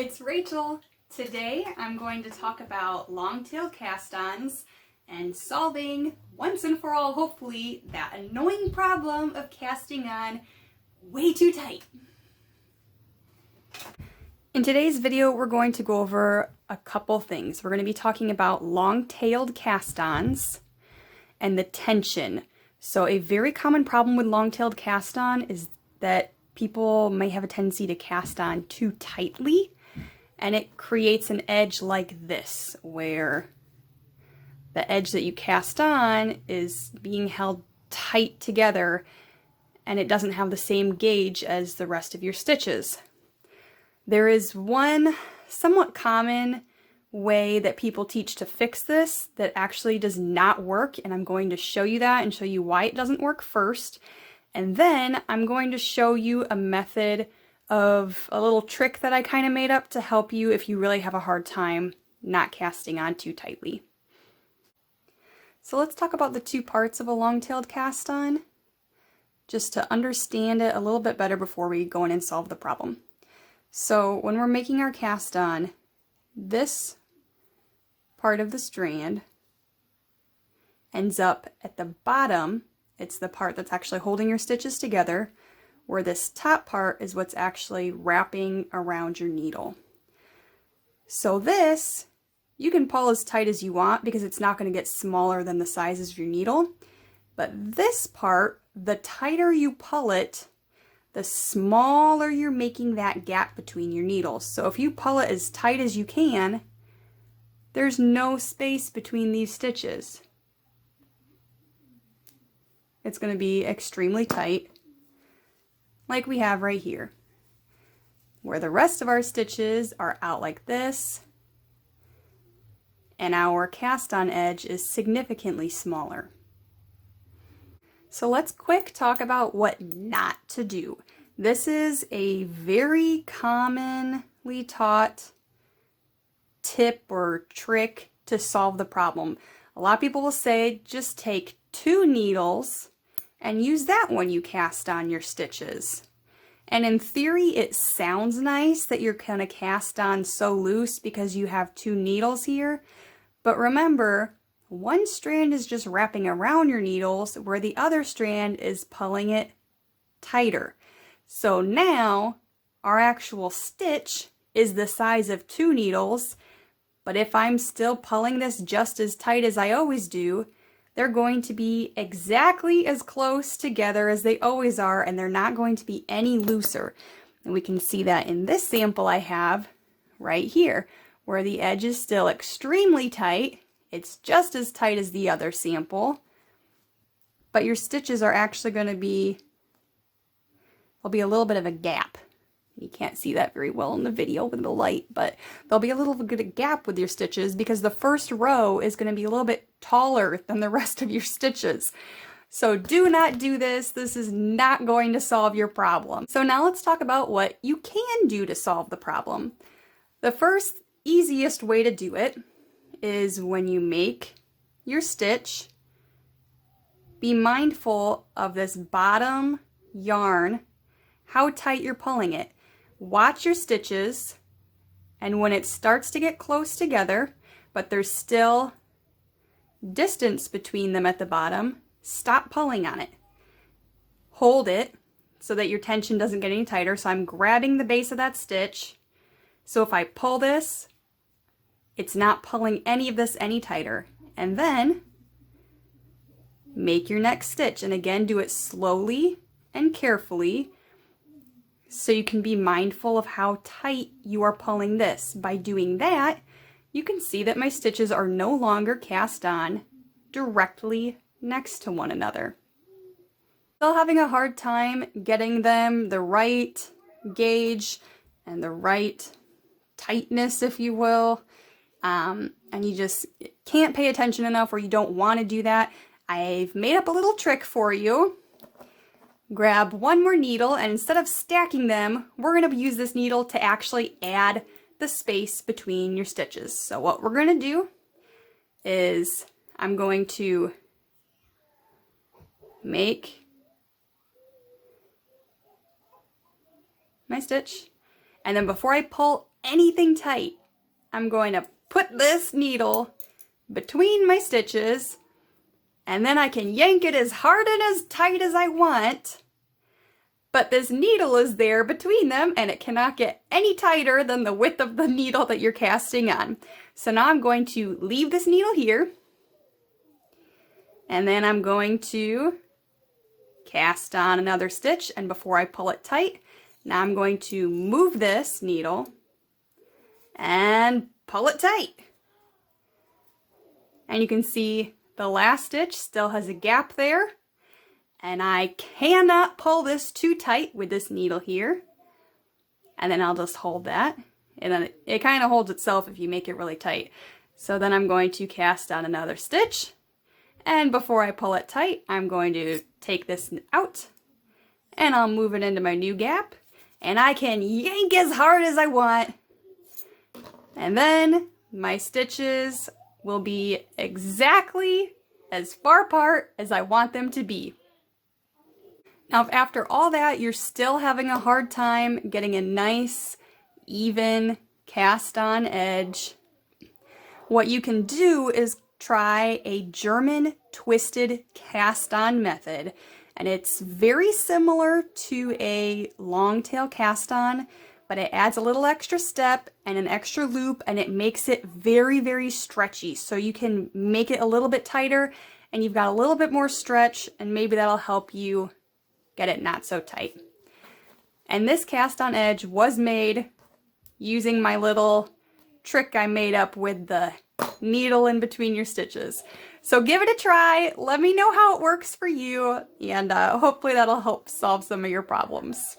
it's Rachel. Today I'm going to talk about long-tailed cast-ons and solving once and for all, hopefully, that annoying problem of casting on way too tight. In today's video, we're going to go over a couple things. We're going to be talking about long-tailed cast-ons and the tension. So a very common problem with long-tailed cast-on is that people may have a tendency to cast on too tightly, and it creates an edge like this, where the edge that you cast on is being held tight together and it doesn't have the same gauge as the rest of your stitches. There is one somewhat common way that people teach to fix this that actually does not work, and I'm going to show you that and show you why it doesn't work first. And then I'm going to show you a method of a little trick that I kind of made up to help you if you really have a hard time not casting on too tightly. So let's talk about the two parts of a long-tailed cast on, just to understand it a little bit better before we go in and solve the problem. So when we're making our cast on, this part of the strand ends up at the bottom. It's the part that's actually holding your stitches together, where this top part is what's actually wrapping around your needle. So this, you can pull as tight as you want because it's not going to get smaller than the sizes of your needle. But this part, the tighter you pull it, the smaller you're making that gap between your needles. So if you pull it as tight as you can, there's no space between these stitches. It's going to be extremely tight, like we have right here, where the rest of our stitches are out like this, and our cast-on edge is significantly smaller. So let's quick talk about what not to do. This is a very commonly taught tip or trick to solve the problem. A lot of people will say just take 2 needles and use that when you cast on your stitches. And in theory, it sounds nice that you're gonna cast on so loose because you have 2 needles here. But remember, one strand is just wrapping around your needles where the other strand is pulling it tighter. So now our actual stitch is the size of 2 needles, but if I'm still pulling this just as tight as I always do, they're going to be exactly as close together as they always are, and they're not going to be any looser. And we can see that in this sample I have right here, where the edge is still extremely tight. It's just as tight as the other sample, but your stitches are actually going to be, there'll be a little bit of a gap. You can't see that very well in the video with the light, but there'll be a little bit of gap with your stitches because the first row is going to be a little bit taller than the rest of your stitches. So do not do this. This is not going to solve your problem. So now let's talk about what you can do to solve the problem. The first easiest way to do it is when you make your stitch, be mindful of this bottom yarn, how tight you're pulling it. Watch your stitches, and when it starts to get close together, but there's still distance between them at the bottom, stop pulling on it. Hold it so that your tension doesn't get any tighter. So I'm grabbing the base of that stitch. So if I pull this, it's not pulling any of this any tighter. And then make your next stitch, and again do it slowly and carefully, so you can be mindful of how tight you are pulling this. By doing that, you can see that my stitches are no longer cast on directly next to one another. Still having a hard time getting them the right gauge and the right tightness, if you will, and you just can't pay attention enough, or you don't want to do that, I've made up a little trick for you. Grab one more needle, and instead of stacking them, we're going to use this needle to actually add the space between your stitches. So what we're going to do is I'm going to make my stitch, and then before I pull anything tight, I'm going to put this needle between my stitches, and then I can yank it as hard and as tight as I want. But this needle is there between them, and it cannot get any tighter than the width of the needle that you're casting on. So now I'm going to leave this needle here, and then I'm going to cast on another stitch, and before I pull it tight, now I'm going to move this needle and pull it tight. And you can see the last stitch still has a gap there, and I cannot pull this too tight with this needle here. And then I'll just hold that, and then it kind of holds itself if you make it really tight. So then I'm going to cast on another stitch, and before I pull it tight, I'm going to take this out, and I'll move it into my new gap, and I can yank as hard as I want. And then my stitches will be exactly as far apart as I want them to be. Now, if after all that you're still having a hard time getting a nice, even cast on edge, what you can do is try a German twisted cast on method. And it's very similar to a long tail cast on, but it adds a little extra step and an extra loop, and it makes it very, very stretchy. So you can make it a little bit tighter, and you've got a little bit more stretch, and maybe that'll help you get it not so tight. And this cast on edge was made using my little trick I made up with the needle in between your stitches. So give it a try, let me know how it works for you, and hopefully that'll help solve some of your problems.